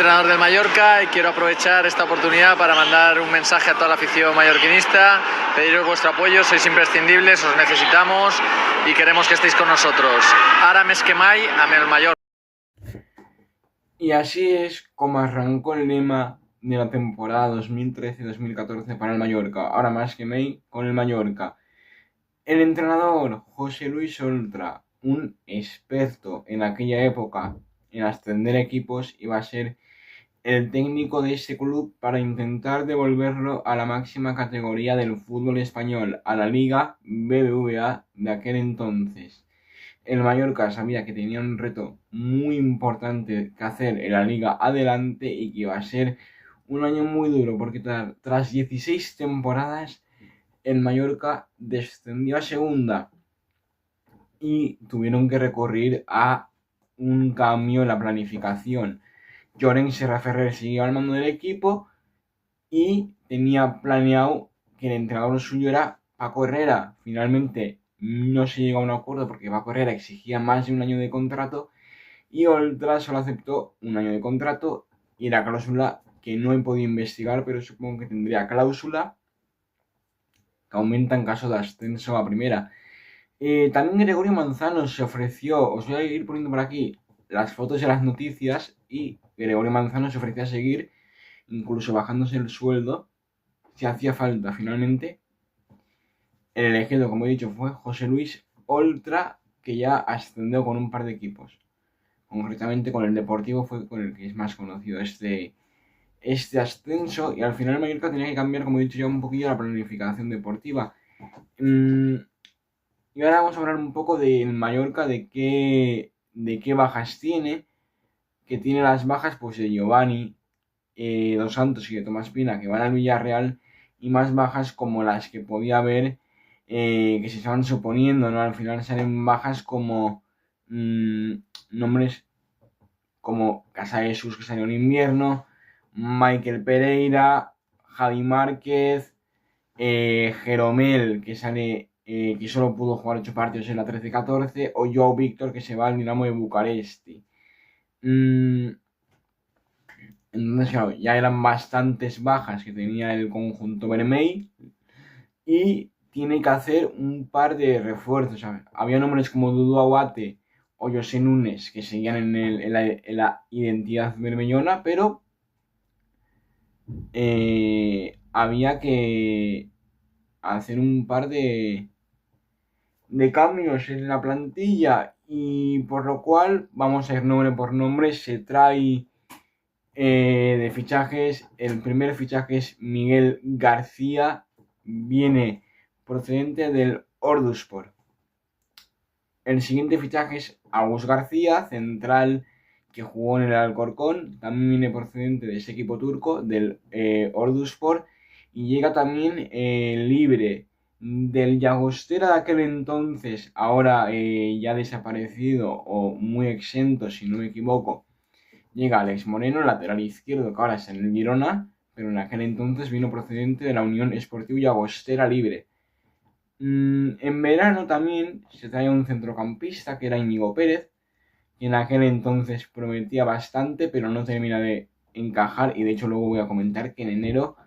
entrenador del Mallorca y quiero aprovechar esta oportunidad para mandar un mensaje a toda la afición mallorquinista, pediros vuestro apoyo, sois imprescindibles, os necesitamos y queremos que estéis con nosotros. Ara més que mai amb el Mallorca. Y así es como arrancó el lema de la temporada 2013-2014 para el Mallorca, ahora más que May con el Mallorca. El entrenador José Luis Oltra, un experto en aquella época en ascender equipos, iba a ser el técnico de ese club para intentar devolverlo a la máxima categoría del fútbol español, a la Liga BBVA de aquel entonces. El Mallorca sabía que tenía un reto muy importante que hacer en la Liga adelante y que iba a ser un año muy duro, porque tras 16 temporadas el Mallorca descendió a segunda y tuvieron que recurrir a un cambio en la planificación. Llorens Serra Ferrer siguió al mando del equipo y tenía planeado que el entrenador suyo era Paco Herrera. Finalmente no se llegó a un acuerdo porque Paco Herrera exigía más de un año de contrato y Oltra solo aceptó un año de contrato y la cláusula que no he podido investigar, pero supongo que tendría cláusula que aumenta en caso de ascenso a primera. También Gregorio Manzano se ofreció, os voy a ir poniendo por aquí las fotos de las noticias, y Gregorio Manzano se ofreció a seguir, incluso bajándose el sueldo si hacía falta. Finalmente el elegido, como he dicho, fue José Luis Oltra, que ya ascendió con un par de equipos, concretamente con el Deportivo, fue con el que es más conocido este ascenso, y al final Mallorca tenía que cambiar, como he dicho ya, un poquillo la planificación deportiva. Y ahora vamos a hablar un poco del Mallorca, de qué bajas tiene. Que tiene las bajas pues de Giovanni, Dos Santos y de Tomás Pina, que van al Villarreal, y más bajas como las que podía haber, que se estaban suponiendo, ¿no? Al final salen bajas como nombres como Casa Jesús, que salió en invierno, Michael Pereira, Javi Márquez, Jeromel, que sale, que solo pudo jugar 8 partidos en la 13-14, o Joao Víctor, que se va al Dinamo de Bucaresti. Entonces, claro, ya eran bastantes bajas que tenía el conjunto vermell y tiene que hacer un par de refuerzos, ¿sabes? Había nombres como Dudu Aguate o José Núñez que seguían en la identidad vermellona, pero había que hacer un par de cambios en la plantilla, y por lo cual vamos a ir nombre por nombre. Se trae de fichajes. El primer fichaje es Miguel García, viene procedente del Orduspor. El siguiente fichaje es Agus García, central que jugó en el Alcorcón, también viene procedente de ese equipo turco, del Orduspor, y llega también libre del Llagostera de aquel entonces, ahora ya desaparecido o muy exento, si no me equivoco. Llega Alex Moreno, lateral izquierdo, que ahora está en el Girona, pero en aquel entonces vino procedente de la Unión Esportiva Llagostera libre. En verano también se trae un centrocampista que era Íñigo Pérez, que en aquel entonces prometía bastante, pero no termina de encajar, y de hecho luego voy a comentar que en enero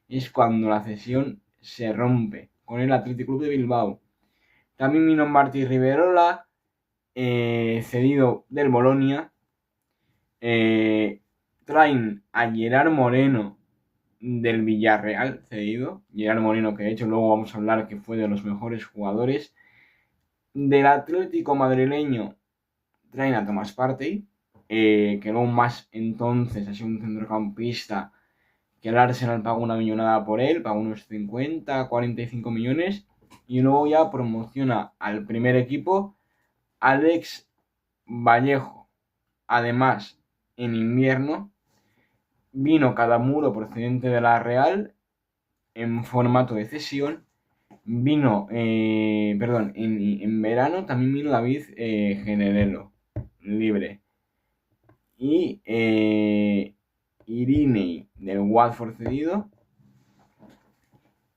es cuando la cesión se rompe con el Athletic Club de Bilbao. También vino Martí Riverola, cedido del Bolonia. Traen a Gerard Moreno del Villarreal, cedido. Gerard Moreno, que de hecho luego vamos a hablar que fue de los mejores jugadores. Del Atlético madrileño traen a Tomás Partey, que luego más entonces ha sido un centrocampista que el Arsenal pagó una millonada por él, pagó unos 50, 45 millones, y luego ya promociona al primer equipo Alex Vallejo. Además, en invierno vino Cadamuro, procedente de la Real, en formato de cesión. Vino, en verano también vino David Generelo, libre. Y Irinei, del Watford, cedido.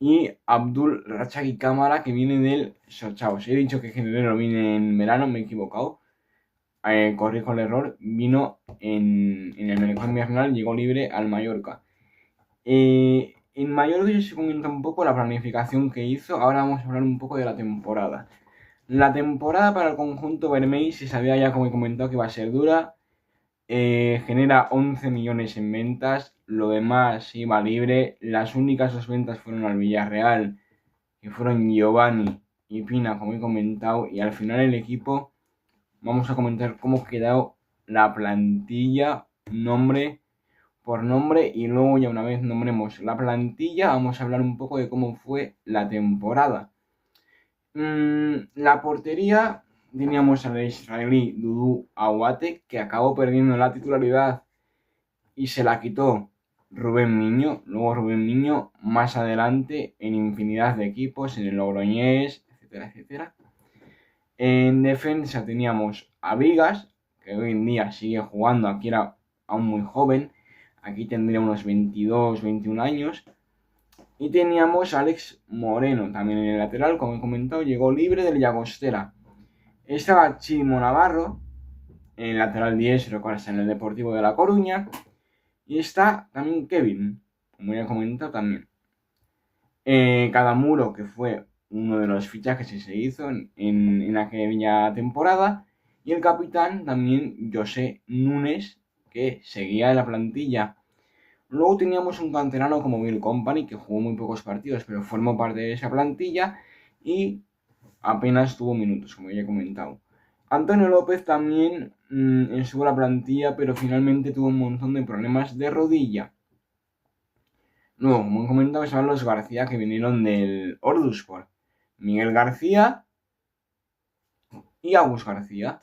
Y Abdul Rachaki Cámara, que viene del Sochaux. He dicho que Generelo viene en verano, me he equivocado. corrijo el error, vino en el mercado invernal, llegó libre al Mallorca. En Mallorca ya se comenta un poco la planificación que hizo, ahora vamos a hablar un poco de la temporada. La temporada para el conjunto vermell se sabía ya, como he comentado, que iba a ser dura. Genera 11 millones en ventas, lo demás iba libre. Las únicas dos ventas fueron al Villarreal, que fueron Giovanni y Pina, como he comentado, y al final el equipo, vamos a comentar cómo ha quedado la plantilla, nombre por nombre, y luego ya una vez nombremos la plantilla, vamos a hablar un poco de cómo fue la temporada. La portería, teníamos al israelí Dudu Awate, que acabó perdiendo la titularidad y se la quitó Rubén Niño. Luego Rubén Niño más adelante en infinidad de equipos, en el Logroñés, etcétera, etcétera. En defensa teníamos a Vigas, que hoy en día sigue jugando, aquí era aún muy joven, aquí tendría unos 22, 21 años. Y teníamos a Alex Moreno también en el lateral, como he comentado, llegó libre del Llagostera. Estaba Chimo Navarro, en el lateral 10, recuerdas, en el Deportivo de La Coruña. Y está también Kevin, como ya he comentado también. Cadamuro, que fue uno de los fichajes que se hizo en aquella temporada. Y el capitán también, José Núñez, que seguía en la plantilla. Luego teníamos un canterano como Bill Company, que jugó muy pocos partidos, pero formó parte de esa plantilla y apenas tuvo minutos, como ya he comentado. Antonio López también estuvo en la plantilla, pero finalmente tuvo un montón de problemas de rodilla. Luego, como he comentado, estaban los García, que vinieron del Orduspor. Miguel García y Agus García.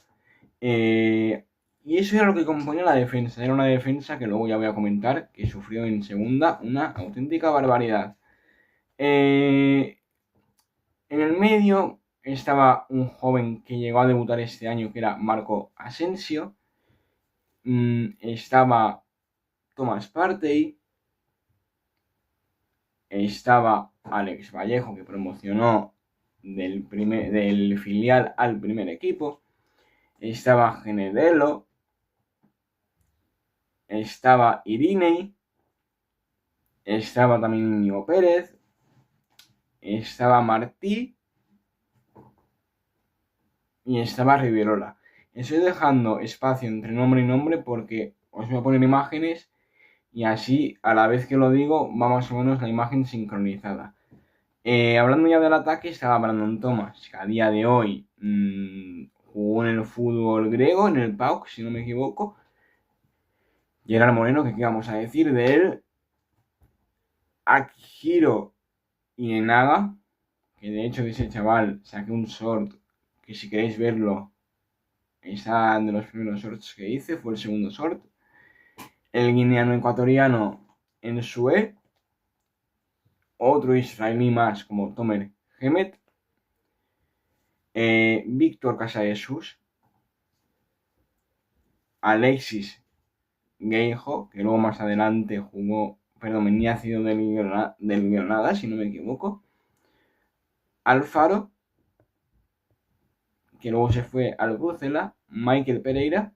Y eso era lo que componía la defensa. Era una defensa que luego ya voy a comentar, que sufrió en segunda una auténtica barbaridad. En el medio estaba un joven que llegó a debutar este año, que era Marco Asensio. Estaba Tomás Partey. Estaba Alex Vallejo, que promocionó del filial al primer equipo. Estaba Genedelo. Estaba Irinei. Estaba también Íñigo Pérez. Estaba Martí. Y estaba Riverola. Estoy dejando espacio entre nombre y nombre porque os voy a poner imágenes y así, a la vez que lo digo, va más o menos la imagen sincronizada. Hablando ya del ataque, estaba Brandon Thomas, que a día de hoy jugó en el fútbol griego, en el PAOK, si no me equivoco. Gerard Moreno, que qué vamos a decir de él. Akihiro Ienaga, que de hecho de ese chaval saqué un short, que si queréis verlo, está de los primeros shorts que hice, fue el segundo short. El guineano ecuatoriano Ensue. Otro israelí más como Tomer Hemet. Víctor Casadesus. Alexis Gueijo, que luego más adelante jugó, venía sido del Granada, si no me equivoco. Alfaro, que luego se fue al Brucela. Michael Pereira.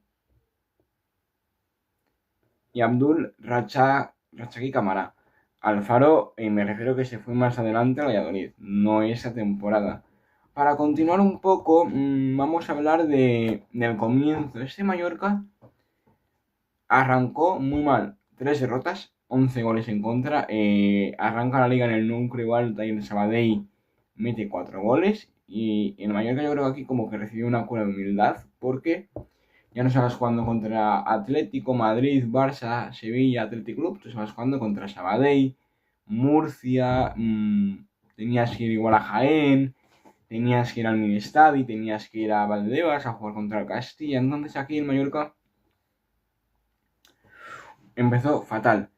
Y Abdul Rachaki Camara. Alfaro, me refiero que se fue más adelante a Valladolid, no esa temporada. Para continuar un poco, vamos a hablar del comienzo. Este Mallorca arrancó muy mal, 3 derrotas, 11 goles en contra. Arranca la liga en el núcleo alto y el Sabadell mete 4 goles. Y en Mallorca yo creo que aquí como que recibió una cura de humildad, porque ya no estabas jugando contra Atlético, Madrid, Barça, Sevilla, Athletic Club, tú estabas jugando contra Sabadell, Murcia, tenías que ir igual a Jaén, tenías que ir al Minestadi, tenías que ir a Valdebebas a jugar contra el Castilla. Entonces aquí en Mallorca empezó fatal.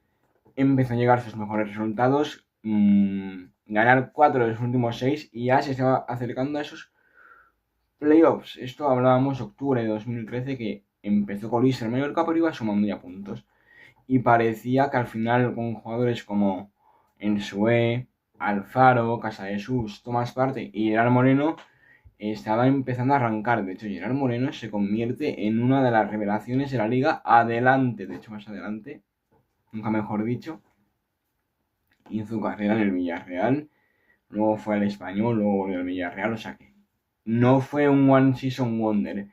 Empezó a llegar sus mejores resultados, ganar 4 de los últimos 6 y ya se estaba acercando a esos playoffs. Esto hablábamos octubre de 2013, que empezó colista el Mallorca, pero iba sumando ya puntos. Y parecía que al final, con jugadores como Ensue, Alfaro, Casadesus, Tomás Partey y Gerard Moreno, estaba empezando a arrancar. De hecho, Gerard Moreno se convierte en una de las revelaciones de la liga adelante, de hecho más adelante, nunca mejor dicho, hizo carrera en el Villarreal, luego fue al Español, luego en el Villarreal, o sea que no fue un one season wonder.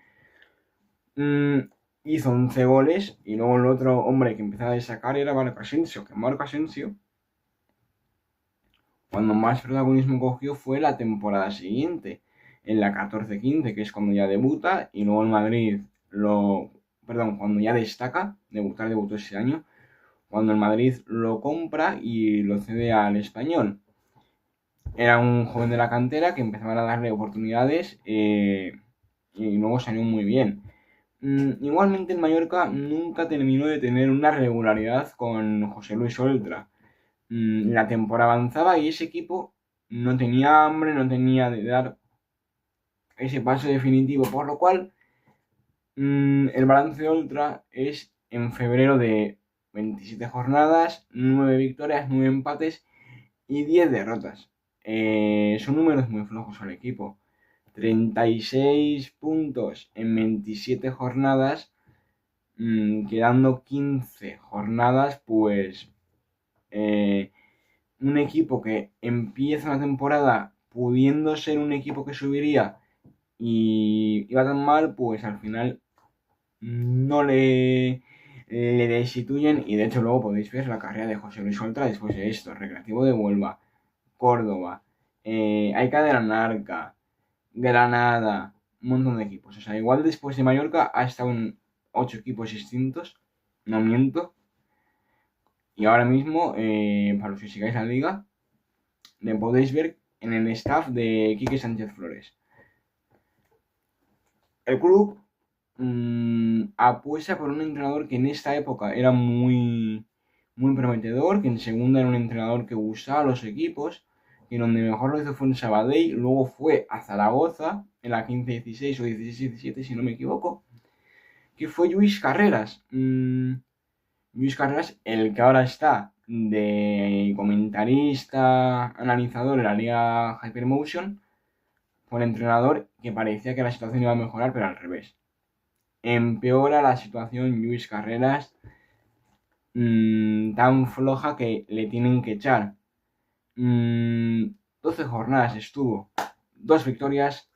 Hizo 11 goles y luego el otro hombre que empezaba a destacar era Marco Asensio, que Marco Asensio, cuando más protagonismo cogió fue la temporada siguiente, en la 14-15, que es cuando ya debuta, y luego el Madrid cuando ya debutó ese año, cuando el Madrid lo compra y lo cede al Español. Era un joven de la cantera que empezaban a darle oportunidades y luego salió muy bien. Igualmente el Mallorca nunca terminó de tener una regularidad con José Luis Oltra. La temporada avanzaba y ese equipo no tenía hambre, no tenía de dar ese paso definitivo, por lo cual el balance de Oltra es en febrero de 27 jornadas, 9 victorias, 9 empates y 10 derrotas. Son números muy flojos al equipo. 36 puntos en 27 jornadas, quedando 15 jornadas, pues un equipo que empieza la temporada pudiendo ser un equipo que subiría y iba tan mal, pues al final no le destituyen. Y de hecho luego podéis ver la carrera de José Luis Oltra después de esto: Recreativo de Huelva, Córdoba, Aica de la Narca, Granada, un montón de equipos. O sea, igual después de Mallorca ha estado en 8 equipos distintos, no miento. Y ahora mismo, para los que sigáis la liga, le podéis ver en el staff de Quique Sánchez Flores. El club apuesta por un entrenador que en esta época era muy, muy prometedor, que en segunda era un entrenador que gustaba a los equipos, y donde mejor lo hizo fue en Sabadell, luego fue a Zaragoza, en la 15-16 o 16-17, si no me equivoco, que fue Lluís Carreras. Lluís Carreras, el que ahora está de comentarista, analizador en la liga Hypermotion, fue el entrenador que parecía que la situación iba a mejorar, pero al revés. Empeora la situación Lluís Carreras, tan floja que le tienen que echar. 12 jornadas estuvo, 2 victorias,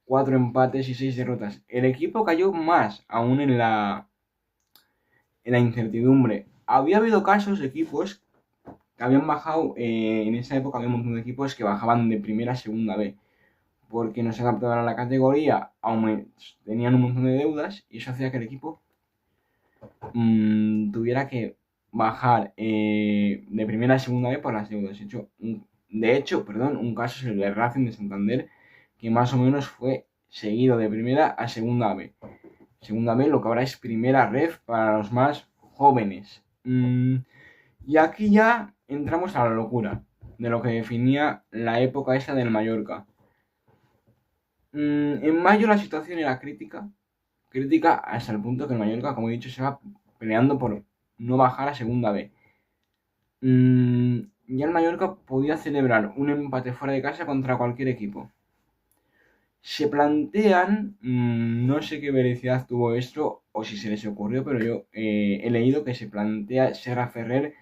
4 empates y 6 derrotas. El equipo cayó más aún en la incertidumbre. Había habido casos de equipos que habían bajado, en esa época había un montón de equipos que bajaban de primera a segunda B, porque no se adaptaban a la categoría, tenían un montón de deudas, y eso hacía que el equipo tuviera que bajar de primera a segunda B por las deudas. De hecho, un caso es el de Racing de Santander, que más o menos fue seguido de primera a segunda B. Segunda B, lo que ahora es primera ref para los más jóvenes. Y aquí ya entramos a la locura de lo que definía la época esa del Mallorca. En mayo la situación era crítica hasta el punto que el Mallorca, como he dicho, se va peleando por no bajar a segunda B. Ya el Mallorca podía celebrar un empate fuera de casa contra cualquier equipo. Se plantean, no sé qué veracidad tuvo esto o si se les ocurrió, pero yo he leído que se plantea Serra Ferrer,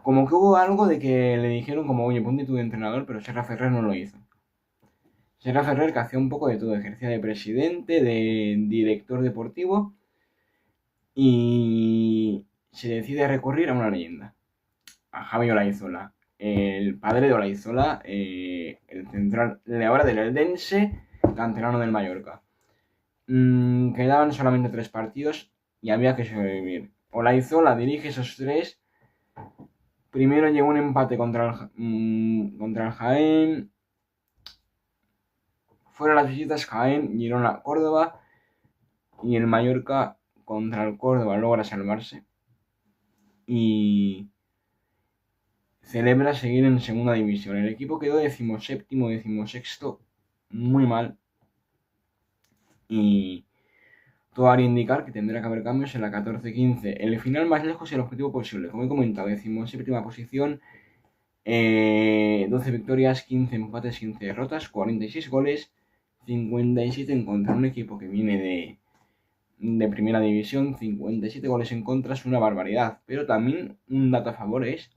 como que hubo algo de que le dijeron como, oye, ponte tú de entrenador, pero Serra Ferrer no lo hizo. Serra Ferrer, que hacía un poco de todo, ejercía de presidente, de director deportivo, y se decide recurrir a una leyenda, a Javi Olaizola, el padre de Olaizola, el central de ahora del Eldense, canterano del Mallorca. Quedaban solamente 3 partidos y había que sobrevivir. Olaizola dirige esos 3. Primero llegó un empate contra el Jaén. Fueron las visitas Jaén, Girona, Córdoba, y el Mallorca contra el Córdoba logra salvarse y celebra seguir en segunda división. El equipo quedó 17º, 16º, muy mal, y todo haría indicar que tendrá que haber cambios en la 14-15. El final más lejos y el objetivo posible. Como he comentado, 17ª posición, 12 victorias, 15 empates, 15 derrotas, 46 goles, 57 en contra. Un equipo que viene de primera división, 57 goles en contra es una barbaridad. Pero también un dato a favor es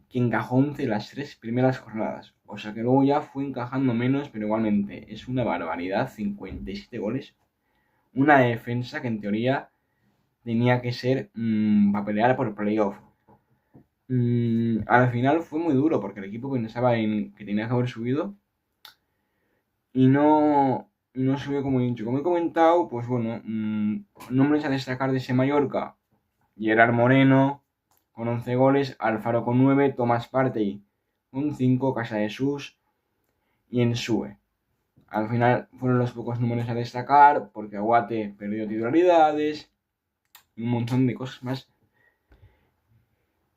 que encajó 11 en las 3 primeras jornadas. O sea que luego ya fue encajando menos, pero igualmente es una barbaridad, 57 goles. Una defensa que en teoría tenía que ser para pelear por playoff. Al final fue muy duro porque el equipo pensaba en que tenía que haber subido y no subió como he dicho. Como he comentado, pues bueno, nombres a destacar de ese Mallorca: Gerard Moreno con 11 goles, Alfaro con 9, Tomás Partey con 5, Casadesus y Ensue. Al final fueron los pocos números a destacar porque Aguate perdió titularidades y un montón de cosas más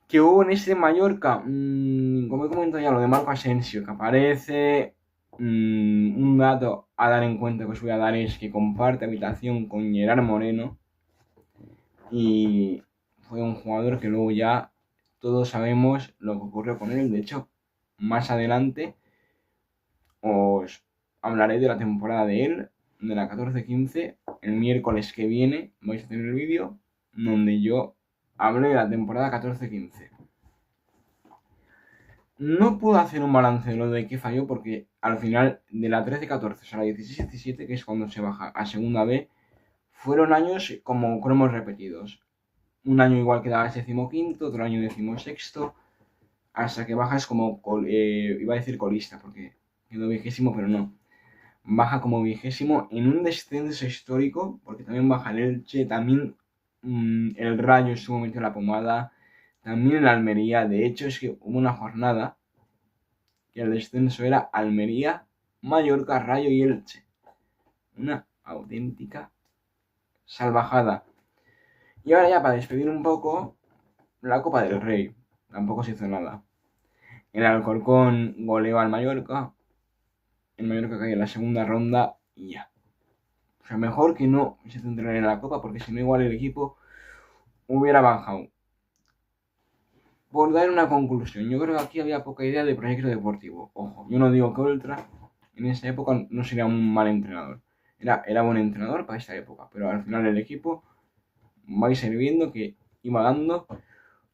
que hubo en este Mallorca. Como he comentado ya, lo de Marco Asensio que aparece. Un dato a dar en cuenta que os voy a dar es que comparte habitación con Gerard Moreno y fue un jugador que luego ya todos sabemos lo que ocurrió con él. De hecho, más adelante os hablaré de la temporada de él, de la 14-15. El miércoles que viene vais a tener el vídeo donde yo hablé de la temporada 14-15. No puedo hacer un balance de lo de que falló porque al final de la 13-14 a la 16-17, que es cuando se baja a segunda B, fueron años como cromos repetidos. Un año igual quedabas 15º, otro año 16º, hasta que bajas como, iba a decir colista, porque quedó 20º, pero no. Baja como 20º en un descenso histórico, porque también baja el Elche, también el Rayo estuvo metido en la pomada, también el Almería. De hecho, es que hubo una jornada que el descenso era Almería, Mallorca, Rayo y Elche. Una auténtica salvajada. Y ahora ya para despedir un poco, la Copa del Rey. Tampoco se hizo nada. El Alcorcón goleó al Mallorca. El Mallorca cayó en la segunda ronda y ya. O sea, mejor que no se centrara en la Copa, porque si no igual el equipo hubiera bajado. Por dar una conclusión, yo creo que aquí había poca idea de proyecto deportivo. Ojo, yo no digo que Oltra en esa época no sería un mal entrenador. Era buen entrenador para esta época, pero al final el equipo vais a ir viendo que iba dando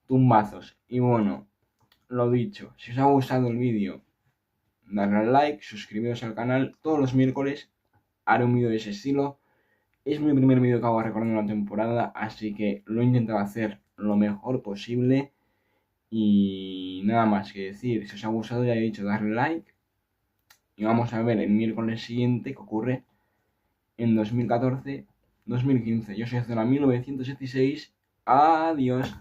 tumbazos. Y bueno, lo dicho, si os ha gustado el vídeo, darle al like, suscribiros al canal. Todos los miércoles haré un vídeo de ese estilo. Es mi primer vídeo que hago recordando la temporada, así que lo he intentado hacer lo mejor posible. Y nada más que decir, si os ha gustado ya he dicho darle like. Y vamos a ver el miércoles siguiente que ocurre en 2014-2015. Yo soy Zona 1976. Adiós.